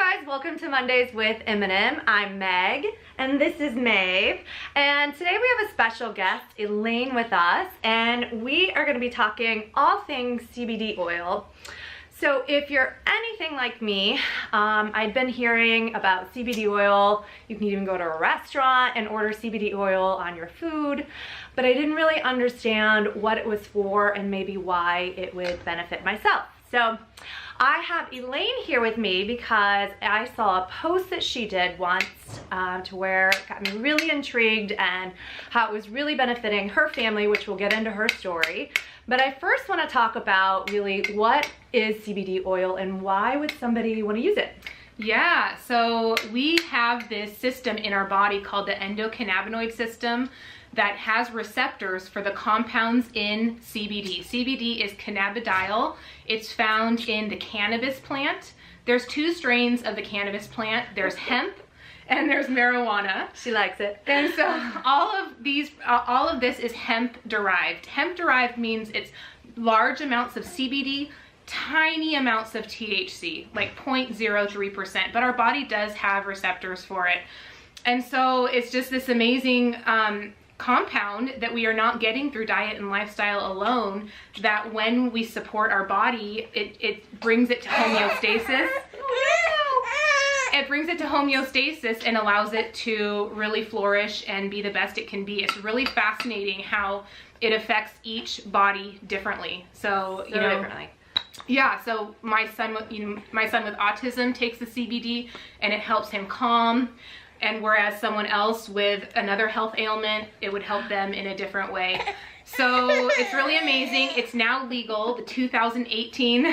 guys, welcome to Mondays with M&M. I'm Meg and this is Maeve, and today we have a special guest, Elaine, with us, and we are going to be talking all things CBD oil. So if you're anything like me, I'd been hearing about CBD oil. You can even go to a restaurant and order CBD oil on your food, but I didn't really understand what it was for and maybe why it would benefit myself. So I have Elaine here with me because I saw a post that she did once to where it got me really intrigued and how it was really benefiting her family, which we'll get into her story. But I first want to talk about really what is CBD oil and why would somebody want to use it? Yeah, so we have this system in our body called the endocannabinoid system that has receptors for the compounds in CBD. CBD is cannabidiol. It's found in the cannabis plant. There's two strains of the cannabis plant. There's hemp and there's marijuana. She likes it. And so all of this is hemp derived. Hemp derived means it's large amounts of CBD, tiny amounts of THC, like 0.03%, but our body does have receptors for it. And so it's just this amazing compound that we are not getting through diet and lifestyle alone, that when we support our body, it brings it to homeostasis. It brings it to homeostasis and allows it to really flourish and be the best it can be. It's really fascinating how it affects each body differently. So differently. Yeah, so my son with autism takes the CBD and it helps him calm. And whereas someone else with another health ailment, it would help them in a different way. So it's really amazing. It's now legal. The 2018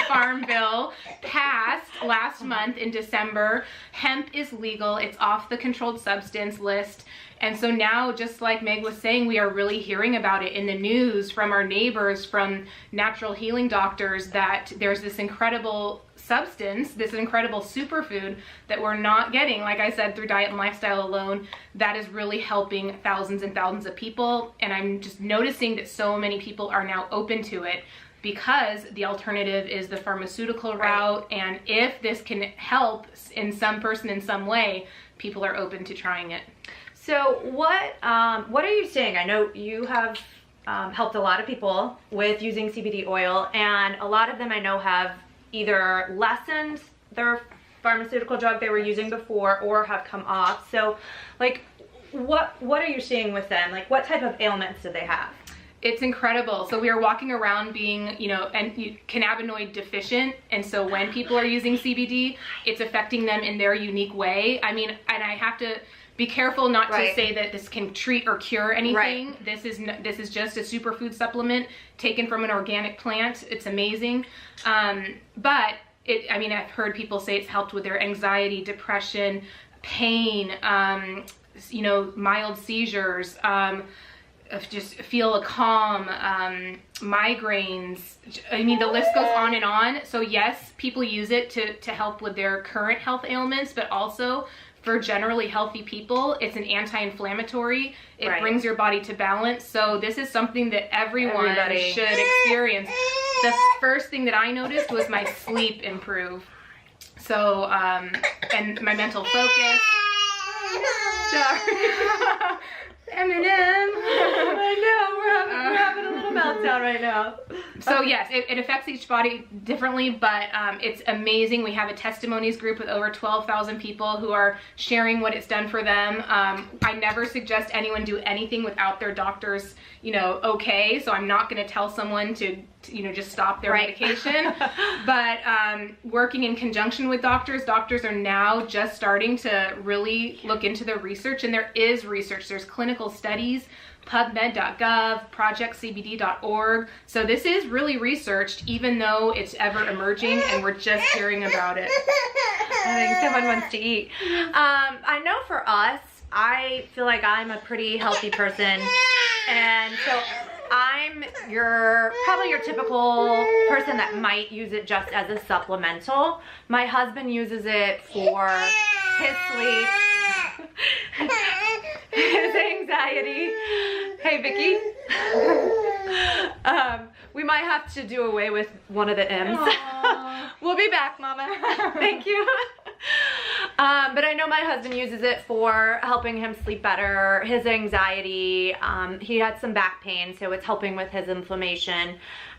Farm Bill passed last month in December. Hemp is legal. It's off the controlled substance list. And so now, just like Meg was saying, we are really hearing about it in the news from our neighbors, from natural healing doctors, that there's this incredible substance, this incredible superfood that we're not getting, like I said, through diet and lifestyle alone, that is really helping thousands and thousands of people. And I'm just noticing that so many people are now open to it because the alternative is the pharmaceutical route. And if this can help in some person in some way, people are open to trying it. So what are you saying? I know you have helped a lot of people with using CBD oil, and a lot of them I know have either lessened their pharmaceutical drug they were using before or have come off. So like what are you seeing with them? Like what type of ailments do they have? It's incredible. So we are walking around being, cannabinoid deficient. And so when people are using CBD, it's affecting them in their unique way. I mean, and I have to be careful not to say that this can treat or cure anything. Right. This is just a superfood supplement taken from an organic plant. It's amazing. But I've heard people say it's helped with their anxiety, depression, pain, mild seizures, just feel a calm, migraines. I mean, the list goes on and on. So yes, people use it to help with their current health ailments, but also for generally healthy people, it's an anti-inflammatory. It brings your body to balance. So this is something that everybody should experience. The first thing that I noticed was my sleep improve. So, and my mental focus. Sorry. M&M. I know, we're having a little meltdown right now. So yes, it affects each body differently, but it's amazing. We have a testimonies group with over 12,000 people who are sharing what it's done for them. I never suggest anyone do anything without their doctor's, okay. So I'm not going to tell someone to just stop their medication. But working in conjunction with doctors are now just starting to really look into the research, and there is research. There's clinical studies, PubMed.gov, ProjectCBD.org. So this is really researched, even though it's ever emerging and we're just hearing about it. I think someone wants to eat. I know for us, I feel like I'm a pretty healthy person, and so I'm probably your typical person that might use it just as a supplemental. My husband uses it for his sleep, his anxiety. Hey, Vicky. We might have to do away with one of the M's. We'll be back, Mama. Thank you. But I know my husband uses it for helping him sleep better, his anxiety. He had some back pain, so it's helping with his inflammation.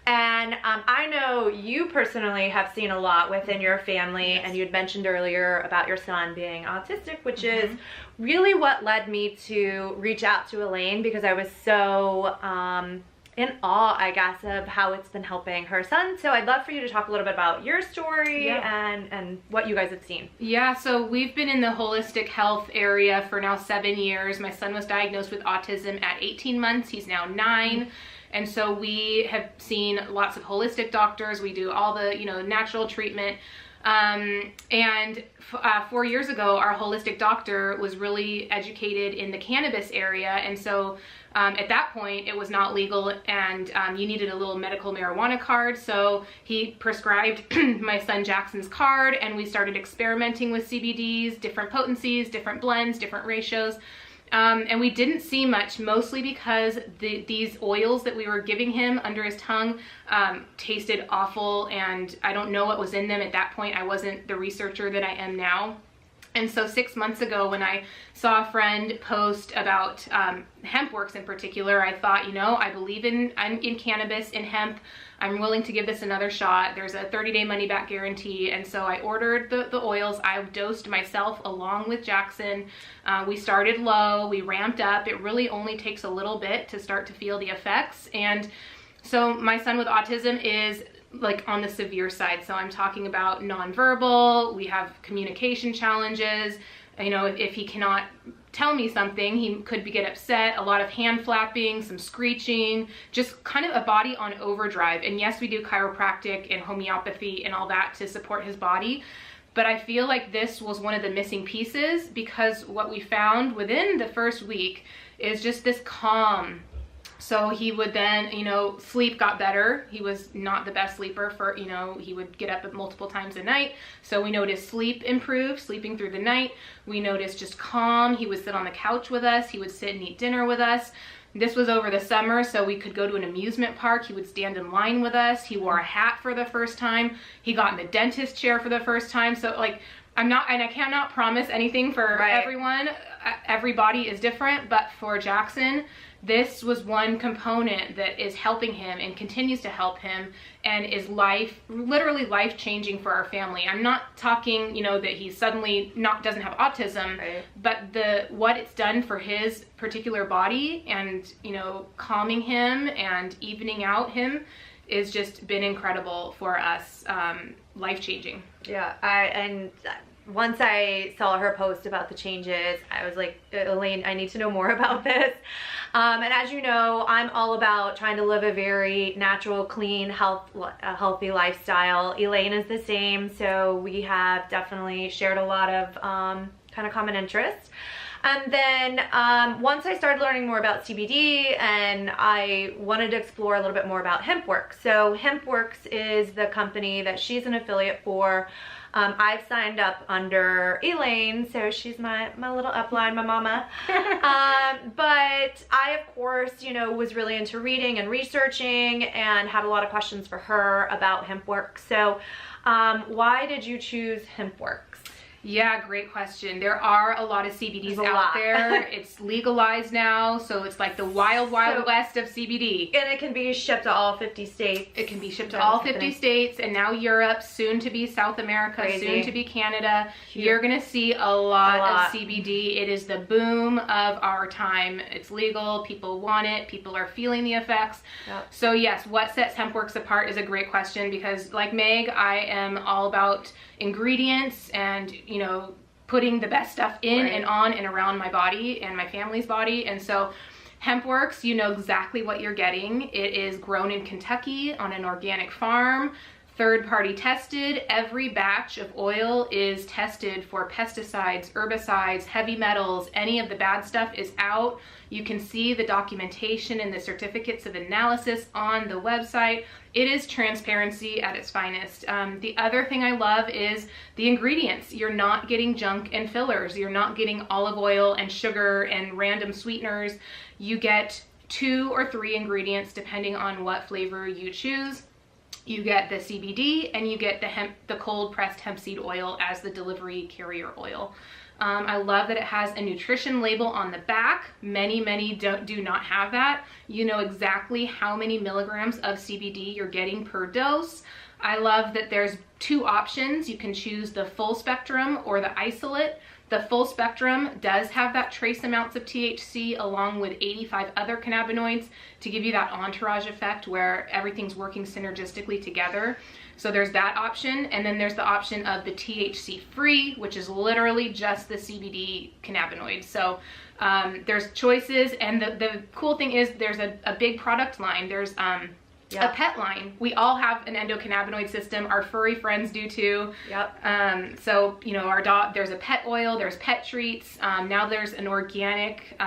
And I know you personally have seen a lot within your family, and you'd mentioned earlier about your son being autistic, which is really what led me to reach out to Elaine, because I was so in awe, I guess, of how it's been helping her son. So I'd love for you to talk a little bit about your story and what you guys have seen. Yeah, so we've been in the holistic health area for now 7 years. My son was diagnosed with autism at 18 months. He's now 9. And so we have seen lots of holistic doctors. We do all the, natural treatment. And 4 years ago, our holistic doctor was really educated in the cannabis area. And so at that point, it was not legal, and you needed a little medical marijuana card. So he prescribed my son Jackson's card, and we started experimenting with CBDs, different potencies, different blends, different ratios. And we didn't see much, mostly because these oils that we were giving him under his tongue tasted awful, and I don't know what was in them at that point. I wasn't the researcher that I am now. And so 6 months ago, when I saw a friend post about HempWorks in particular, I thought, I believe in cannabis, in hemp. I'm willing to give this another shot. There's a 30-day money-back guarantee. And so I ordered the oils. I dosed myself along with Jackson. We started low. We ramped up. It really only takes a little bit to start to feel the effects. And so my son with autism is like on the severe side. So I'm talking about nonverbal. We have communication challenges. If he cannot tell me something, he could get upset, a lot of hand flapping, some screeching, just kind of a body on overdrive. And yes, we do chiropractic and homeopathy and all that to support his body. But I feel like this was one of the missing pieces, because what we found within the first week is just this calm. So he would then, sleep got better. He was not the best sleeper for, he would get up multiple times a night. So we noticed sleep improve, sleeping through the night. We noticed just calm. He would sit on the couch with us. He would sit and eat dinner with us. This was over the summer, so we could go to an amusement park. He would stand in line with us. He wore a hat for the first time. He got in the dentist chair for the first time. So I cannot promise anything for everyone. Everybody is different, but for Jackson, this was one component that is helping him and continues to help him, and is literally life-changing for our family. I'm not talking, that he suddenly doesn't have autism, but what it's done for his particular body, and, calming him and evening out him is just been incredible for us, life-changing. Yeah, once I saw her post about the changes, I was like, Elaine, I need to know more about this. And as you know, I'm all about trying to live a very natural, clean, healthy lifestyle. Elaine is the same, so we have definitely shared a lot of kind of common interests. And then once I started learning more about CBD, and I wanted to explore a little bit more about HempWorks. So HempWorks is the company that she's an affiliate for. I've signed up under Elaine, so she's my little upline, my mama. But I, of course, was really into reading and researching, and had a lot of questions for her about HempWorks. So why did you choose HempWorks? Yeah, great question. There are a lot of CBDs out there. It's legalized now, so it's like the wild west of CBD. And it can be shipped to all 50 states. It can be shipped to all 50 states, and now Europe, soon to be South America, soon to be Canada. Huge. You're going to see a lot of CBD. It is the boom of our time. It's legal. People want it. People are feeling the effects. Yep. So yes, what sets HempWorks apart is a great question, because like Meg, I am all about ingredients and putting the best stuff in and on and around my body and my family's body. And so HempWorks, you know exactly what you're getting. It is grown in Kentucky on an organic farm, third-party tested. Every batch of oil is tested for pesticides, herbicides, heavy metals. Any of the bad stuff is out. You can see the documentation and the certificates of analysis on the website. It is transparency at its finest. The other thing I love is the ingredients. You're not getting junk and fillers. You're not getting olive oil and sugar and random sweeteners. You get 2 or 3 ingredients depending on what flavor you choose. You get the CBD and you get the cold pressed hemp seed oil as the delivery carrier oil. I love that it has a nutrition label on the back. Many do not have that. You know exactly how many milligrams of CBD you're getting per dose. I love that there's 2 options. You can choose the full spectrum or the isolate. The full spectrum does have that trace amounts of THC along with 85 other cannabinoids to give you that entourage effect where everything's working synergistically together. So there's that option, and then there's the option of the THC free, which is literally just the CBD cannabinoids. So there's choices, and the cool thing is there's a big product line. There's a pet line. We all have an endocannabinoid system. Our furry friends do too. Yep. So, you know, our dog, there's a pet oil, there's pet treats. Now there's an organic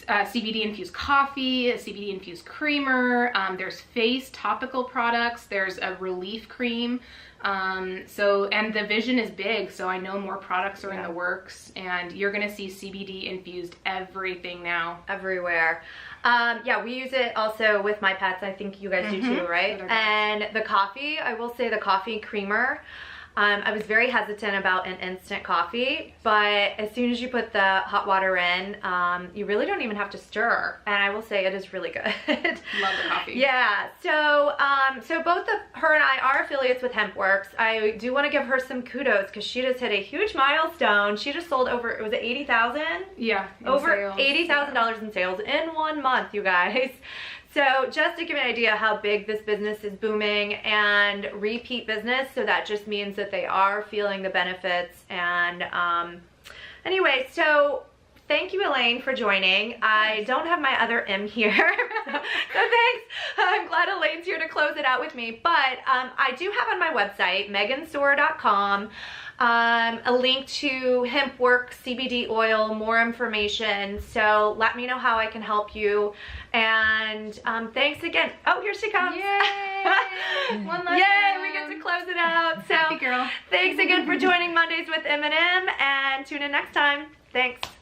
CBD infused coffee, a CBD infused creamer. There's face topical products. There's a relief cream. And the vision is big. So I know more products are in the works, and you're going to see CBD infused everything now. Everywhere. Yeah, we use it also with my pets. I think you guys do too, right? And the coffee, I will say the coffee creamer, I was very hesitant about an instant coffee, but as soon as you put the hot water in, you really don't even have to stir. And I will say it is really good. Love the coffee. Yeah. So, so both her and I are affiliates with HempWorks. I do want to give her some kudos because she just hit a huge milestone. She just sold over, was it 80,000? Yeah. Over $80,000 in sales in 1 month, you guys. So just to give you an idea how big this business is booming and repeat business, so that just means that they are feeling the benefits. And anyway, so thank you, Elaine, for joining. I don't have my other M here, so thanks. I'm glad Elaine's here to close it out with me. But I do have on my website, megansoar.com, a link to HempWorks CBD oil, more information. So let me know how I can help you. And thanks again. Oh, here she comes. Yay! One last Yay, we get to close it out. So Happy girl. Thanks again for joining Mondays with M&M, and tune in next time. Thanks.